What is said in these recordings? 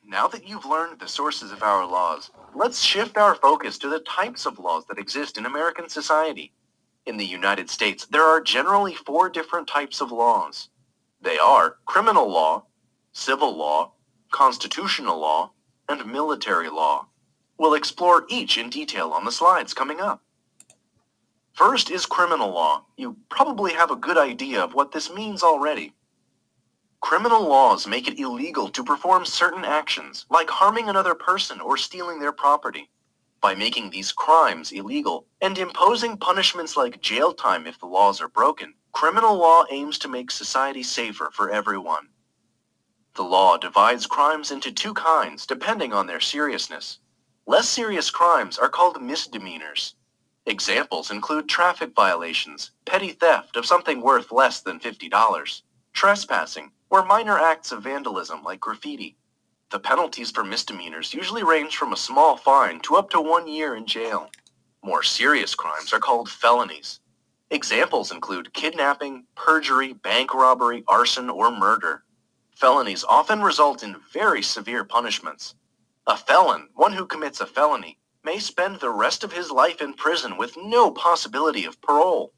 Now that you've learned the sources of our laws, let's shift our focus to the types of laws that exist in American society. In the United States, there are generally 4 different types of laws. They are criminal law, civil law, constitutional law, and military law. We'll explore each in detail on the slides coming up. First is criminal law. You probably have a good idea of what this means already. Criminal laws make it illegal to perform certain actions, like harming another person or stealing their property. By making these crimes illegal and imposing punishments like jail time if the laws are broken, criminal law aims to make society safer for everyone. The law divides crimes into 2 kinds depending on their seriousness. Less serious crimes are called misdemeanors. Examples include traffic violations, petty theft of something worth less than $50, trespassing, or minor acts of vandalism like graffiti. The penalties for misdemeanors usually range from a small fine to up to 1 year in jail. More serious crimes are called felonies. Examples include kidnapping, perjury, bank robbery, arson, or murder. Felonies often result in very severe punishments. A felon, one who commits a felony, may spend the rest of his life in prison with no possibility of parole.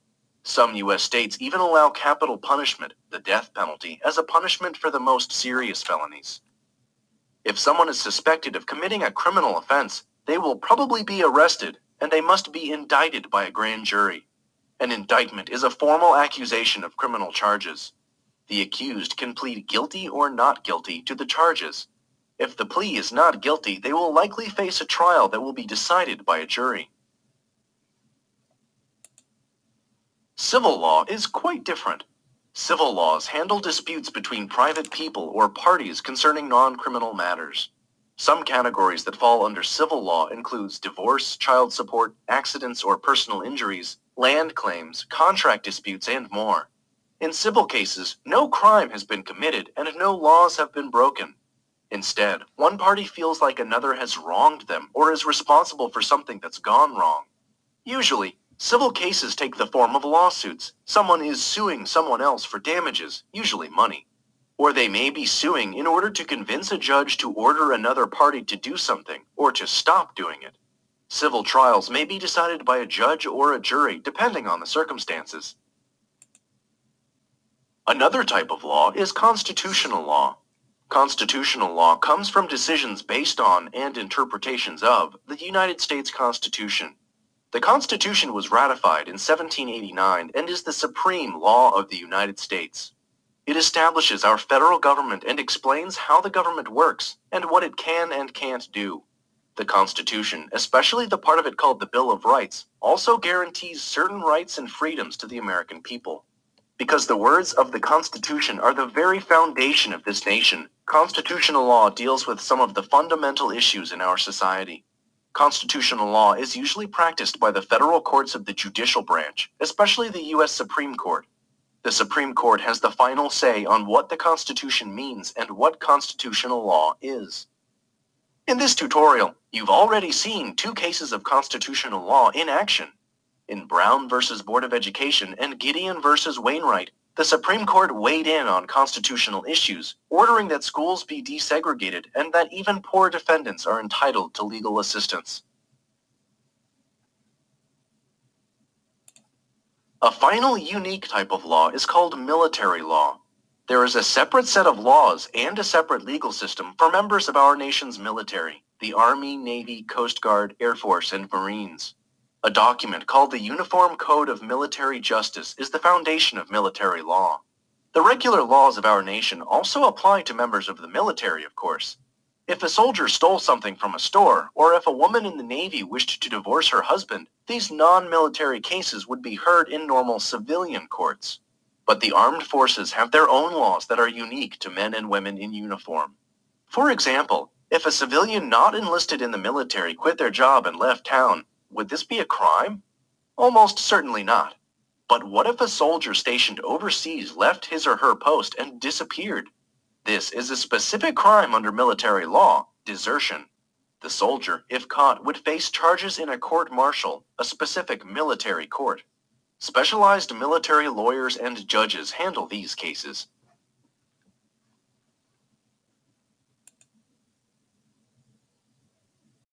Some U.S. states even allow capital punishment, the death penalty, as a punishment for the most serious felonies. If someone is suspected of committing a criminal offense, they will probably be arrested, and they must be indicted by a grand jury. An indictment is a formal accusation of criminal charges. The accused can plead guilty or not guilty to the charges. If the plea is not guilty, they will likely face a trial that will be decided by a jury. Civil law is quite different. Civil laws handle disputes between private people or parties concerning non-criminal matters. Some categories that fall under civil law includes divorce, child support, accidents or personal injuries, land claims, contract disputes, and more. In civil cases, no crime has been committed and no laws have been broken. Instead, one party feels like another has wronged them or is responsible for something that's gone wrong. Usually, civil cases take the form of lawsuits. Someone is suing someone else for damages, usually money. Or they may be suing in order to convince a judge to order another party to do something or to stop doing it. Civil trials may be decided by a judge or a jury depending on the circumstances. Another type of law is constitutional law. Constitutional law comes from decisions based on and interpretations of the United States Constitution. The Constitution was ratified in 1789 and is the supreme law of the United States. It establishes our federal government and explains how the government works and what it can and can't do. The Constitution, especially the part of it called the Bill of Rights, also guarantees certain rights and freedoms to the American people. Because the words of the Constitution are the very foundation of this nation, constitutional law deals with some of the fundamental issues in our society. Constitutional law is usually practiced by the federal courts of the judicial branch, especially the U.S. Supreme Court. The Supreme Court has the final say on what the Constitution means and what constitutional law is. In this tutorial, you've already seen 2 cases of constitutional law in action. In Brown versus Board of Education and Gideon versus Wainwright, the Supreme Court weighed in on constitutional issues, ordering that schools be desegregated and that even poor defendants are entitled to legal assistance. A final unique type of law is called military law. There is a separate set of laws and a separate legal system for members of our nation's military, the Army, Navy, Coast Guard, Air Force, and Marines. A document called the Uniform Code of Military Justice is the foundation of military law. The regular laws of our nation also apply to members of the military, of course. If a soldier stole something from a store, or if a woman in the Navy wished to divorce her husband, these non-military cases would be heard in normal civilian courts. But the armed forces have their own laws that are unique to men and women in uniform. For example, if a civilian not enlisted in the military quit their job and left town, would this be a crime? Almost certainly not. But what if a soldier stationed overseas left his or her post and disappeared? This is a specific crime under military law, desertion. The soldier, if caught, would face charges in a court-martial, a specific military court. Specialized military lawyers and judges handle these cases.